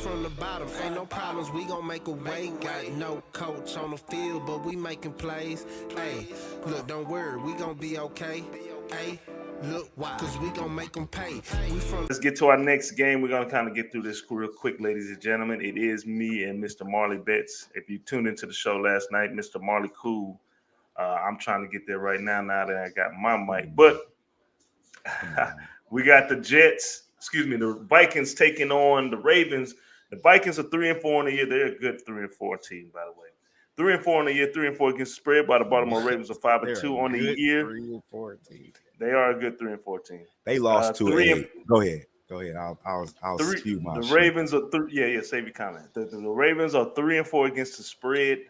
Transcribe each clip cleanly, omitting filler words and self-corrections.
from the bottom, ain't no problems, we gon' make a way. Got no coach on the field, but we making plays. Hey, look, don't worry, we gon' be okay. Hey, look, why? Cause we gon' make them pay. Let's get to our next game. We're going to kind of get through this real quick, ladies and gentlemen. It is me and Mr. Marley Bets. If you tuned into the show last night, Mr. Marley Cool, I'm trying to get there right now that I got my mic. But we got the the Vikings taking on the Ravens. The Vikings are 3-4 in the year. They're a good 3-4 team, by the way. 3-4 in the year, 3-4 against the spread. By the Baltimore Ravens are 5-2 on the year. 3-4 team. They are a good 3-4 team. They lost to a. Go ahead. I'll skew my. The Ravens are save your comment. The Ravens are 3-4 against the spread.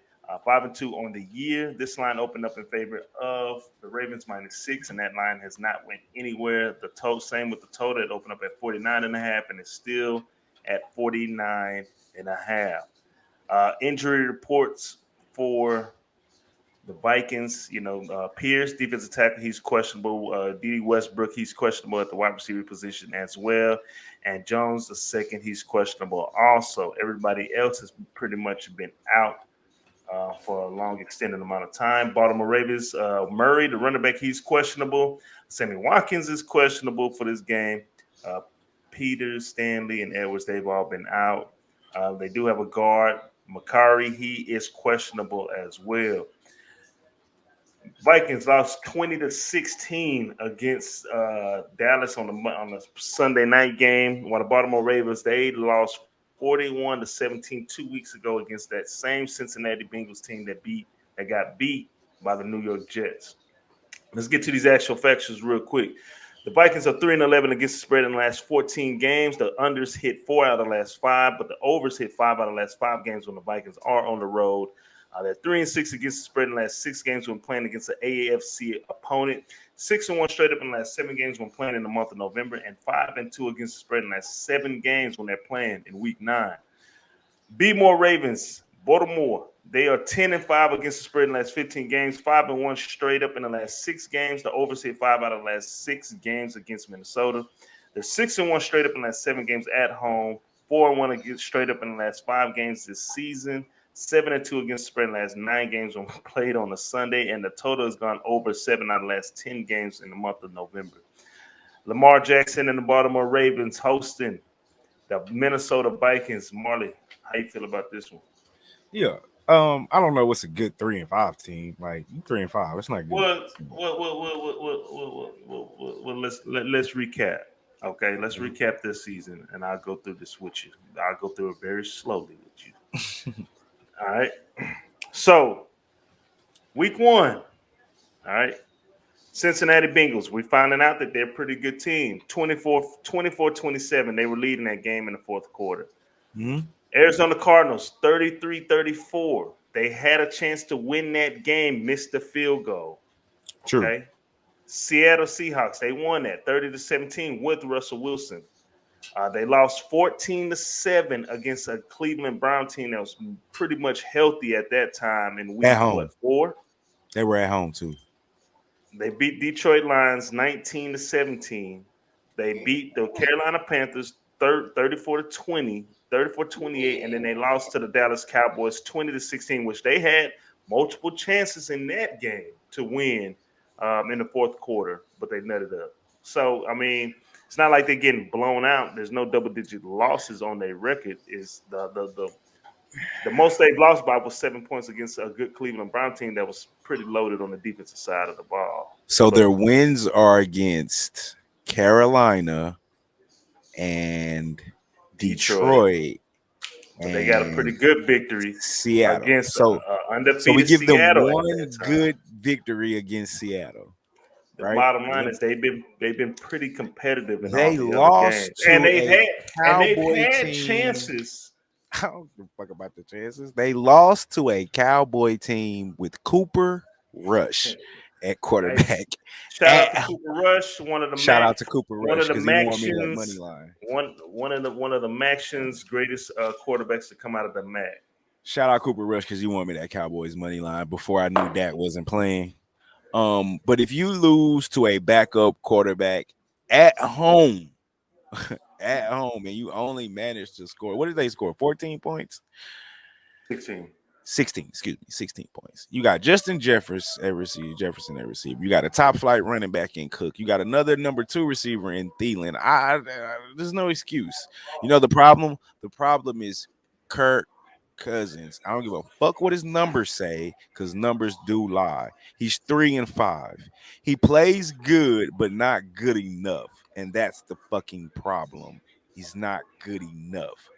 5-2 on the year. This line opened up in favor of the Ravens -6, and that line has not went anywhere. The total, same with the total, it opened up at 49.5, and it's still at 49.5. Injury reports for the Vikings. Pierce, defensive tackle, he's questionable. D.D. Westbrook, he's questionable at the wide receiver position as well. And Jones, the second, he's questionable also. Everybody else has pretty much been out for a long extended amount of time. Baltimore Ravens, Murray, the running back, he's questionable. Sammy Watkins is questionable for this game. Peters, Stanley, and Edwards, they've all been out. They do have a guard, Makari, he is questionable as well. Vikings lost 20-16 against Dallas on the Sunday night game. While the Baltimore Ravens, they lost 41-17 2 weeks ago against that same Cincinnati Bengals team that got beat by the New York Jets. Let's get to these actual factors real quick. The Vikings are 3-11 against the spread in the last 14 games. The unders hit 4 out of the last 5, but the overs hit 5 out of the last 5 games when the Vikings are on the road. They're 3-6 against the spread in the last 6 games when playing against an AAFC opponent. 6-1 straight up in the last 7 games when playing in the month of November, and 5-2 against the spread in the last 7 games when they're playing in Week 9. B-More Ravens, Baltimore. They are 10-5 against the spread in the last 15 games. 5-1 straight up in the last 6 games. The overs hit 5 out of the last 6 games against Minnesota. They're 6-1 straight up in the last 7 games at home. 4-1 against straight up in the last 5 games this season. 7-2 against the spread in the last 9 games when played on a Sunday, and the total has gone over 7 out of the last 10 games in the month of November. Lamar Jackson and the Baltimore Ravens hosting the Minnesota Vikings. Marley, how you feel about this one? Yeah, I don't know what's a good 3-5 team. Like 3-5, it's not good. Well, let's recap. Okay, let's recap this season, and I'll go through this with you. I'll go through it very slowly with you. All right. So, Week 1. All right. Cincinnati Bengals. We're finding out that they're a pretty good team. 24-27. They were leading that game in the fourth quarter. Mm-hmm. Arizona Cardinals, 33-34. They had a chance to win that game, missed the field goal. True. Okay. Seattle Seahawks, they won that 30-17 with Russell Wilson. They lost 14-7 against a Cleveland Brown team that was pretty much healthy at that time in Week 4. They were at home too. They beat Detroit Lions 19-17. They beat the Carolina Panthers 34-20, 34-28, and then they lost to the Dallas Cowboys 20-16, which they had multiple chances in that game to win in the fourth quarter, but they nutted up. So, I mean, it's not like they're getting blown out. There's no double-digit losses on their record. Is the most they've lost by was 7 points against a good Cleveland Brown team that was pretty loaded on the defensive side of the ball. So their wins are against Carolina and Detroit. And they got a pretty good victory Seattle against undefeated So we give Seattle them one good victory against Seattle. The bottom line is they've been pretty competitive in they all the lost other games. And they've had team. chances. I don't give a fuck about the chances. They lost to a Cowboy team with Cooper Rush at quarterback. Shout out to Cooper Rush, one of the money line. One of the Maction's greatest quarterbacks to come out of the MAC. Shout out Cooper Rush because you want me that Cowboys money line before I knew Dak wasn't playing. But if you lose to a backup quarterback at home at home and you only managed to score. What did they score? 14 points? 16. 16, excuse me, 16 points. You got Justin Jefferson at receiver. You got a top flight running back in Cook. You got another number 2 receiver in Thielen. There's no excuse. You know the problem? The problem is Kirk Cousins. I don't give a fuck what his numbers say, because numbers do lie. He's 3-5. He plays good, but not good enough. And that's the fucking problem. He's not good enough.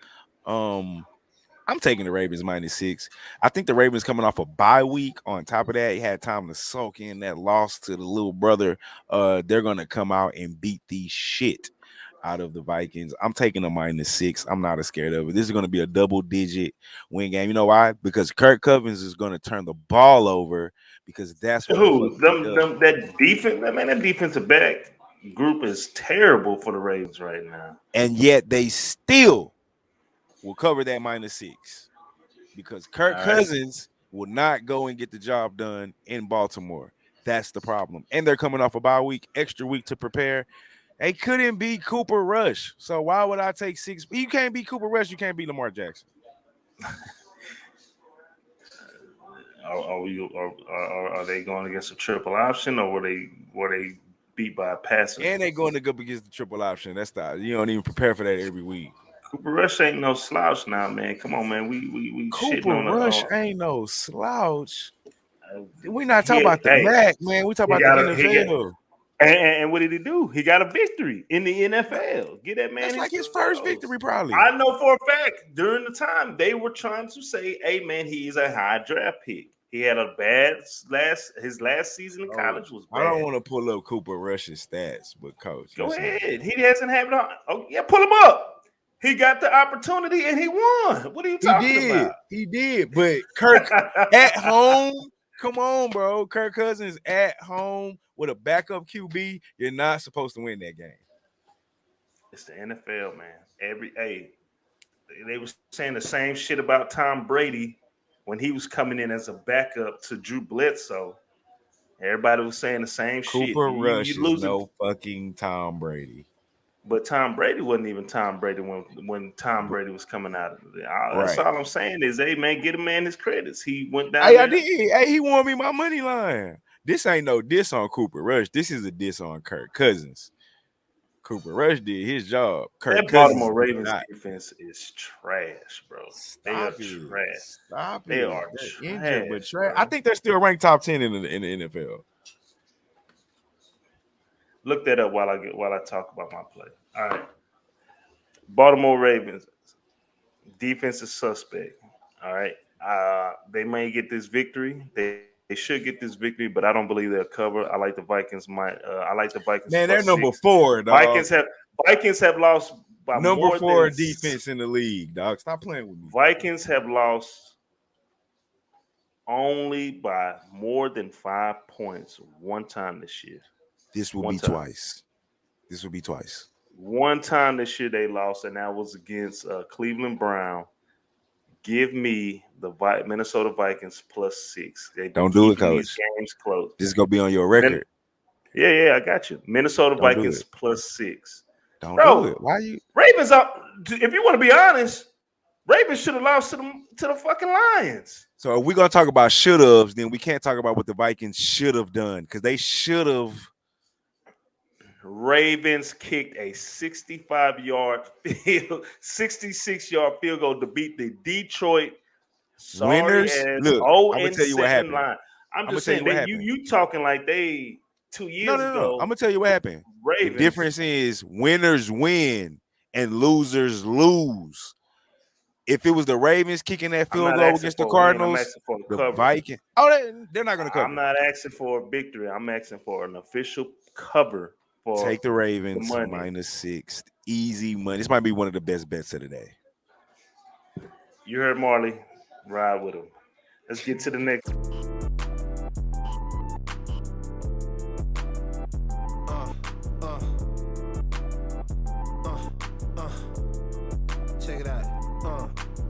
I'm taking the Ravens -6. I think the Ravens coming off a bye week. On top of that, he had time to soak in that loss to the little brother. They're gonna come out and beat the shit out of the Vikings. I'm taking a -6. I'm not as scared of it. This is gonna be a double-digit win game. You know why? Because Kirk Cousins is gonna turn the ball over, because that's what the fuck he does. That defense, man, that defensive back group is terrible for the Ravens right now. And yet they still will cover that -6, because Kirk Cousins will not go and get the job done in Baltimore. That's the problem. And they're coming off a bye week, extra week to prepare. They couldn't beat Cooper Rush. So why would I take 6? You can't beat Cooper Rush. You can't beat Lamar Jackson. Are they going against a triple option, or were they beat by a passer? And they going to go up against the triple option. That's not, you don't even prepare for that every week. Cooper Rush ain't no slouch now, man. Come on, man. We Cooper Rush ain't no slouch. We're not talking about the MAC, man. We talking about the NFL. And what did he do? He got a victory in the NFL. Get that man. That's like his first victory, probably. I know for a fact during the time they were trying to say, "Hey, man, he's a high draft pick." He had a bad his last season in college was bad. I don't want to pull up Cooper Rush's stats, but coach, go ahead. He hasn't had it on. Oh yeah, pull him up. He got the opportunity and he won. What are you talking about? He did, but Kirk at home. Come on, bro. Kirk Cousins at home with a backup QB. You're not supposed to win that game. It's the NFL, man. They were saying the same shit about Tom Brady when he was coming in as a backup to Drew Bledsoe. Everybody was saying the same shit. Cooper Rush is no fucking Tom Brady. But Tom Brady wasn't even Tom Brady when Tom Brady was coming out of it. That's all I'm saying is, hey, man, get a man his credits. He went down there. I did. Hey, he won me my money line. This ain't no diss on Cooper Rush. This is a diss on Kirk Cousins. Cooper Rush did his job. That Baltimore Ravens defense is trash, bro. They are trash. Stop they it. are injured, but trash. I think they're still ranked top 10 in the NFL. Look that up while I talk about my play. All right. Baltimore Ravens defense is suspect. All right. They may get this victory. They should get this victory, but I don't believe they'll cover. I like the Vikings. I like the Vikings. Man, they're number 4, dog. Vikings have lost by number more 4 defense in the league, dog. Stop playing with me. Vikings have lost only by more than 5 points one time this year. This will be twice. This will be twice. One time this year they lost, and that was against Cleveland Brown. Give me the Minnesota Vikings +6. Don't do it, coach. These games close. This is gonna be on your record. Yeah, I got you. Minnesota Vikings +6. Don't do it. Why you Ravens up? If you want to be honest, Ravens should have lost to the fucking Lions. So if we're gonna talk about should-haves, then we can't talk about what the Vikings should have done, because they should have. Ravens kicked a 66-yard field goal to beat the Detroit winners. Look, I'm gonna tell you what happened. I'm just saying that you talking like they 2 years ago. No. I'm gonna tell you what happened. Ravens. The difference is winners win and losers lose. If it was the Ravens kicking that field goal against the Cardinals, the Vikings, they're not gonna cover. I'm not asking for a victory. I'm asking for an official cover. Take the Ravens -6. Easy money. This might be one of the best bets of the day. You heard Marley. Ride with him. Let's get to the next. Check it out.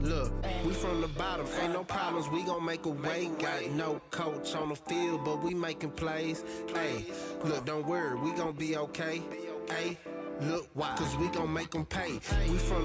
Look, we from the bottom, ain't no problems, we gon' make a way. Got no coach on the field, but we making plays. Hey, look, don't worry, we gon' be okay. Hey, Look, why? Cause we gon' make them pay. We from